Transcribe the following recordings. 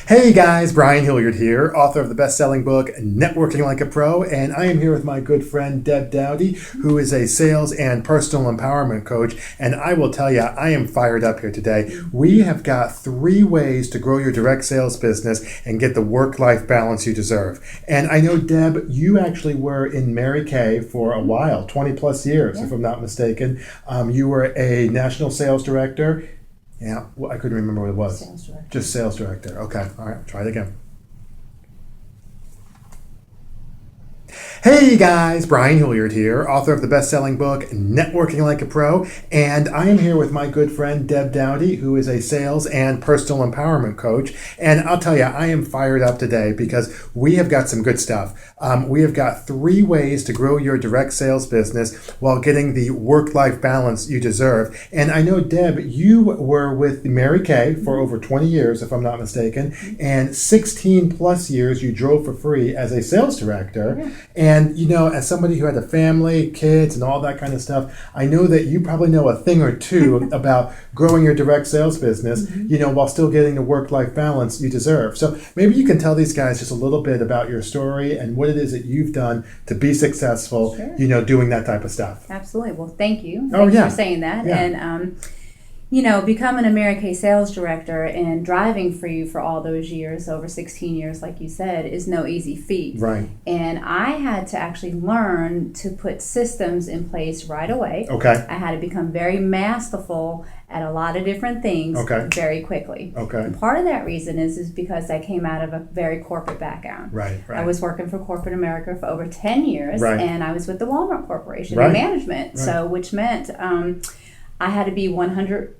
Hey guys, Brian Hilliard here, author of the best-selling book, Networking Like a Pro, and I am here with my good friend, Doughty, who is a sales and personal empowerment coach, and I will tell you, I am fired up here today. We have got 3 ways to grow your direct sales business and get the work-life balance you deserve. And I know, Deb, you actually were in Mary Kay for a while, 20 plus years, if I'm not mistaken. You were a national sales director. Yeah, well, I couldn't remember what it was. Sales director. Just sales director. Okay, all right, try it again. Hey guys, Brian Hilliard here, author of the best-selling book, Networking Like a Pro, and I am here with my good friend, Doughty, who is a sales and personal empowerment coach, and I'll tell you, I am fired up today because we have got some good stuff. We have got 3 ways to grow your direct sales business while getting the work-life balance you deserve, and I know, Deb, you were with Mary Kay for over 20 years, if I'm not mistaken, and 16 plus years you drove for free as a sales director, and, you know, as somebody who had a family, kids, and all that kind of stuff, I know that you probably know a thing or two about growing your direct sales business, you know, while still getting the work-life balance you deserve. So maybe you can tell these guys just a little bit about your story and what it is that you've done to be successful, you know, doing that type of stuff. Absolutely. Well, thank you. Thanks for saying that. Yeah. And, you know, becoming a Mary Kay sales director and driving for you for all those years, over 16 years, like you said, is no easy feat. Right. And I had to actually learn to put systems in place right away. Okay. I had to become very masterful at a lot of different things very quickly. Okay. And part of that reason is because I came out of a very corporate background. Right. I was working for corporate America for over 10 years, and I was with the Walmart Corporation in management, so which meant I had to be 100%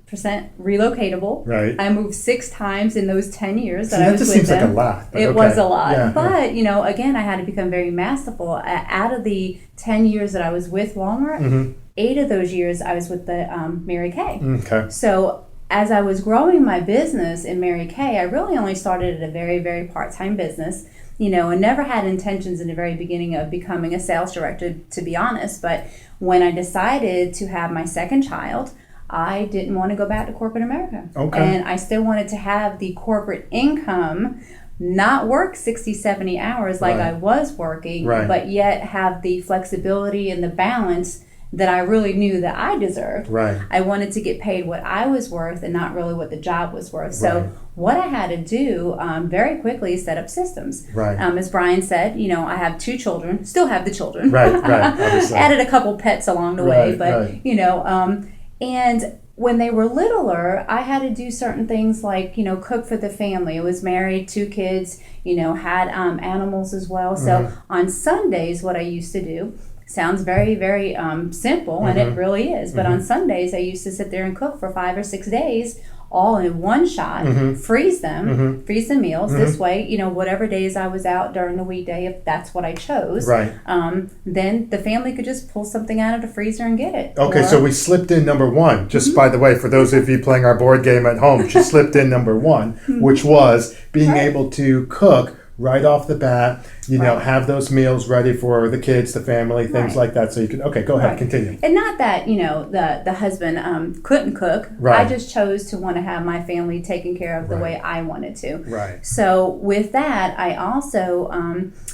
relocatable. Right. I moved 6 times in those 10 years that I was with them. That just seems like a lot. It was a lot. But, you know, again, I had to become very masterful. Out of the 10 years that I was with Walmart, 8 of those years I was with the Mary Kay. Okay. So as I was growing my business in Mary Kay, I really only started at a very, very part-time business, you know, and never had intentions in the very beginning of becoming a sales director, to be honest. But when I decided to have my second child, I didn't want to go back to corporate America. Okay. And I still wanted to have the corporate income, not work 60, 70 hours like I was working, but yet have the flexibility and the balance that I really knew that I deserved. Right. I wanted to get paid what I was worth and not really what the job was worth. So what I had to do very quickly is set up systems. Right. As Brian said, you know, I have 2 children, still have the children. Right. Added a couple pets along the way, but you know, and when they were littler, I had to do certain things like, you know, cook for the family. I was married, 2 kids, you know, had animals as well. So on Sundays, what I used to do, sounds very, very simple, and it really is. But on Sundays, I used to sit there and cook for 5 or 6 days, all in one shot, freeze them, freeze the meals. This way, you know, whatever days I was out during the weekday, if that's what I chose, then the family could just pull something out of the freezer and get it. Okay, so we slipped in number 1. Just by the way, for those of you playing our board game at home, she slipped in number 1, which was being able to cook right off the bat, you know, have those meals ready for the kids, the family, things like that. So you can, go ahead, continue. And not that, you know, the husband couldn't cook. I just chose to want to have my family taken care of the way I wanted to. Right. So with that, I also,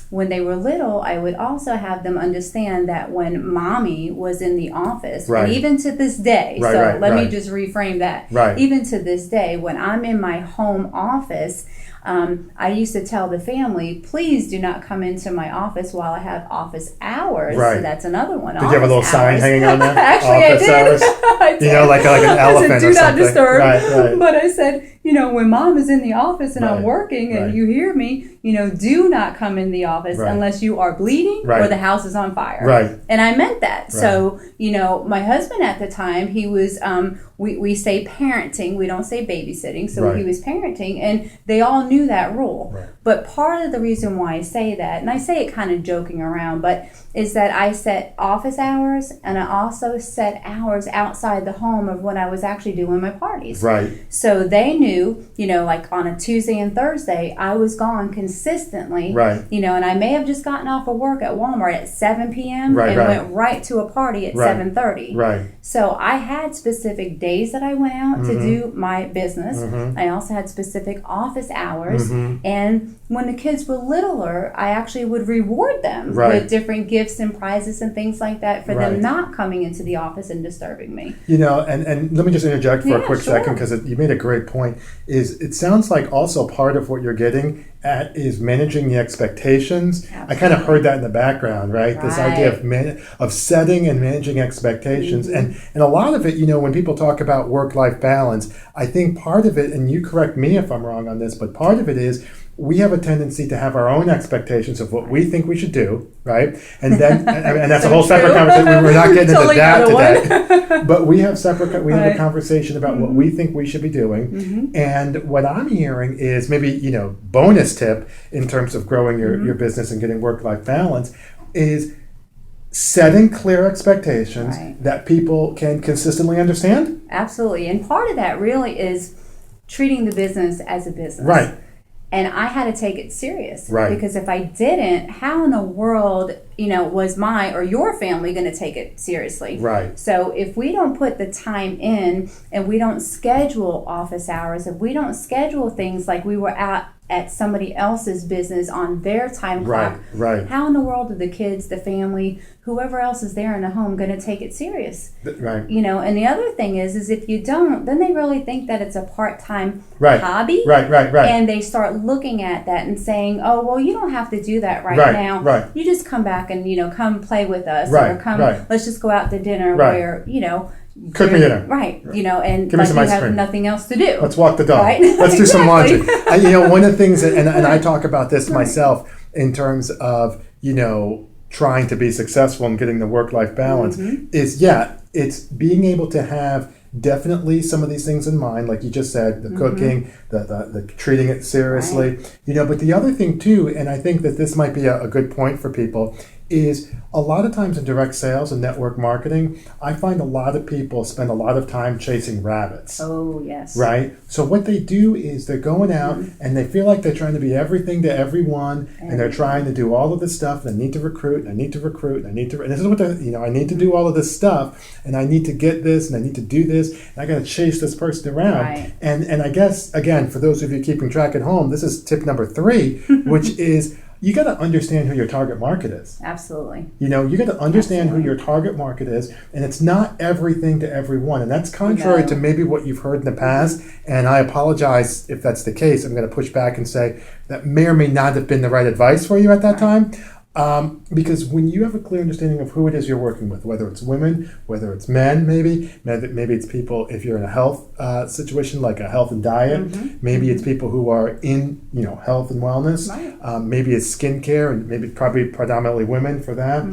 when they were little, I would also have them understand that when mommy was in the office, and even to this day, let me just reframe that. Right. Even to this day, when I'm in my home office, I used to tell the family, please do not come into my office while I have office hours. Right. So that's another one. Did you have a little sign hanging on there? Actually, office I did. Hours? I did. You know, like an elephant I said, or something. Do not disturb. Right. But I said, you know, when mom is in the office and I'm working and you hear me, you know, do not come in the office unless you are bleeding or the house is on fire. Right. And I meant that. Right. So, you know, my husband at the time, he was, we say parenting, we don't say babysitting. So he was parenting, and they all knew that rule. Right. But part of the reason why I say say that, and I say it kind of joking around, but is that I set office hours and I also set hours outside the home of when I was actually doing my parties. Right. So they knew, like on a Tuesday and Thursday, I was gone consistently. Right. And I may have just gotten off of work at Walmart at 7 p.m. Right, and right. went right to a party at 7:30. Right. So I had specific days that I went out to do my business. I also had specific office hours. And when the kids were littler, I actually would reward them with different gifts and prizes and things like that for them not coming into the office and disturbing me. And let me just interject for a quick second, because you made a great point. It sounds like also part of what you're getting at is managing the expectations. Absolutely. I kind of heard that in the background, right? This idea of setting and managing expectations. And a lot of it, when people talk about work-life balance, I think part of it, and you correct me if I'm wrong on this, but part of it is we have a tendency to have our own expectations of what we think we should do, right? And then, and that's a whole separate conversation. We're not getting into that today. But we have a conversation about what we think we should be doing. And what I'm hearing is maybe, bonus tip in terms of growing your business and getting work-life balance is setting clear expectations that people can consistently understand. Absolutely. And part of that really is treating the business as a business. Right. And I had to take it serious. Right. Because if I didn't, how in the world, was my or your family going to take it seriously? Right. So if we don't put the time in and we don't schedule office hours, if we don't schedule things like we were out at somebody else's business on their time clock, how in the world are the kids, the family, whoever else is there in the home going to take it serious? Right. And the other thing is if you don't, then they really think that it's a part-time hobby. Right. And they start looking at that and saying, oh, well, you don't have to do that right now. Right. You just come back and, come play with us. Right. Or come, Right. let's just go out to dinner where, cook me dinner. Right. And give me some you ice have cream. nothing else to do. Let's walk the dog. Right? Let's do some laundry. One of the things, and I talk about this myself in terms of, trying to be successful and getting the work-life balance is, it's being able to have definitely some of these things in mind, like you just said, the cooking, the treating it seriously, but the other thing too, and I think that this might be a good point for people, is a lot of times in direct sales and network marketing, I find a lot of people spend a lot of time chasing rabbits. Oh, yes. Right? So what they do is they're going out and they feel like they're trying to be everything to everyone, and they're trying to do all of this stuff, and I need to recruit, and I need to recruit, and I need to, and this is what I need to do all of this stuff, and I need to get this, and I need to do this, and I got to chase this person around. Right. And I guess, again, for those of you keeping track at home, this is tip number 3, which is you got to understand who your target market is. Absolutely. You got to understand who your target market is, and it's not everything to everyone. And that's contrary to maybe what you've heard in the past. And I apologize if that's the case. I'm going to push back and say that may or may not have been the right advice for you at that time. Because when you have a clear understanding of who it is you're working with, whether it's women, whether it's men, maybe it's people, if you're in a health situation like a health and diet, maybe it's people who are in health and wellness, maybe it's skincare, and maybe probably predominantly women for that.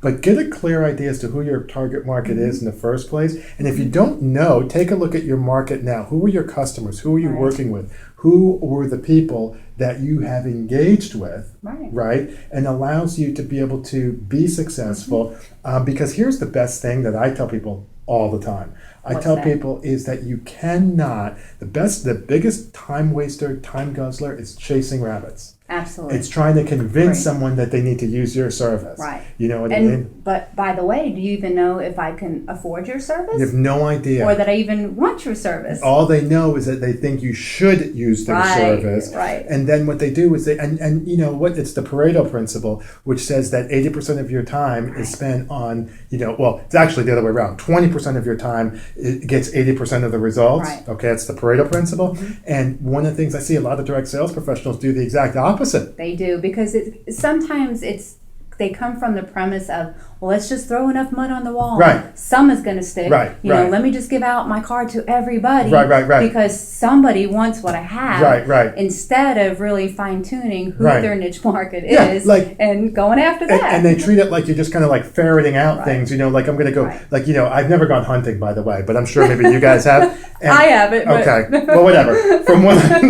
But get a clear idea as to who your target market is in the first place. And if you don't know, take a look at your market now. Who are your customers? Who are you working with? Who were the people that you have engaged with, right? And allows you to be able to be successful. Because here's the best thing that I tell people all the time. I tell people is that you cannot, the biggest time waster, time guzzler is chasing rabbits. Absolutely. It's trying to convince someone that they need to use your service. Right. You know what I mean? But by the way, do you even know if I can afford your service? You have no idea. Or that I even want your service. All they know is that they think you should use their service. Right. And then what they do is and you know what, it's the Pareto principle, which says that 80% of your time is spent on, it's actually the other way around. 20% of your time it gets 80% of the results. Right. Okay, it's the Pareto principle. And one of the things I see a lot of direct sales professionals do the exact opposite. They do, because sometimes they come from the premise of, well, let's just throw enough mud on the wall. Right. Some is going to stick. Right. You know, let me just give out my card to everybody. Right. Because somebody wants what I have. Right. Instead of really fine tuning who their niche market is and going after that. And they treat it like you're just kind of like ferreting out things. You know, like I'm going to go, like, you know, I've never gone hunting, by the way, but I'm sure maybe you guys have. And, I haven't. Okay. Well, whatever. From what I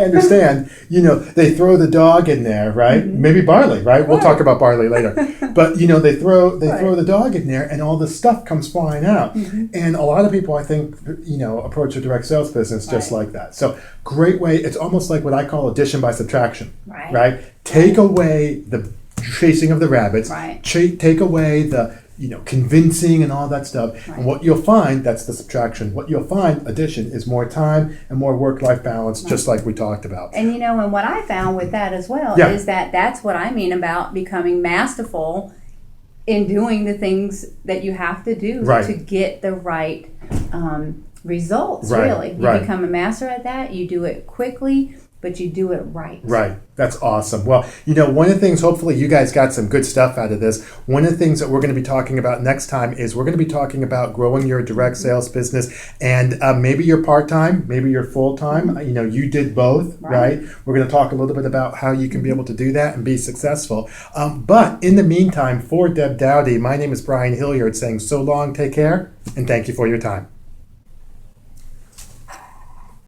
understand, you know, they throw the dog in there, right? Mm-hmm. Maybe barley, right? We'll talk about barley later. But, you know, they throw the dog in there and all the stuff comes flying out. Mm-hmm. And a lot of people, I think, you know, approach a direct sales business just like that. So great way. It's almost like what I call addition by subtraction, right? Take away the chasing of the rabbits, take away the, you know, convincing and all that stuff. And what you'll find, that's the subtraction. What you'll find, addition, is more time and more work-life balance, just like we talked about. And, you know, and what I found with that as well is that that's what I mean about becoming masterful in doing the things that you have to do to get the right results, really. You become a master at that. You do it quickly, but you do it right. Right. That's awesome. Well, you know, one of the things, hopefully you guys got some good stuff out of this. One of the things that we're going to be talking about next time is we're going to be talking about growing your direct sales business. And maybe you're part-time, maybe you're full-time. You know, you did both, right? We're going to talk a little bit about how you can be able to do that and be successful. But in the meantime, for Deb Doughty, my name is Brian Hilliard saying so long, take care, and thank you for your time.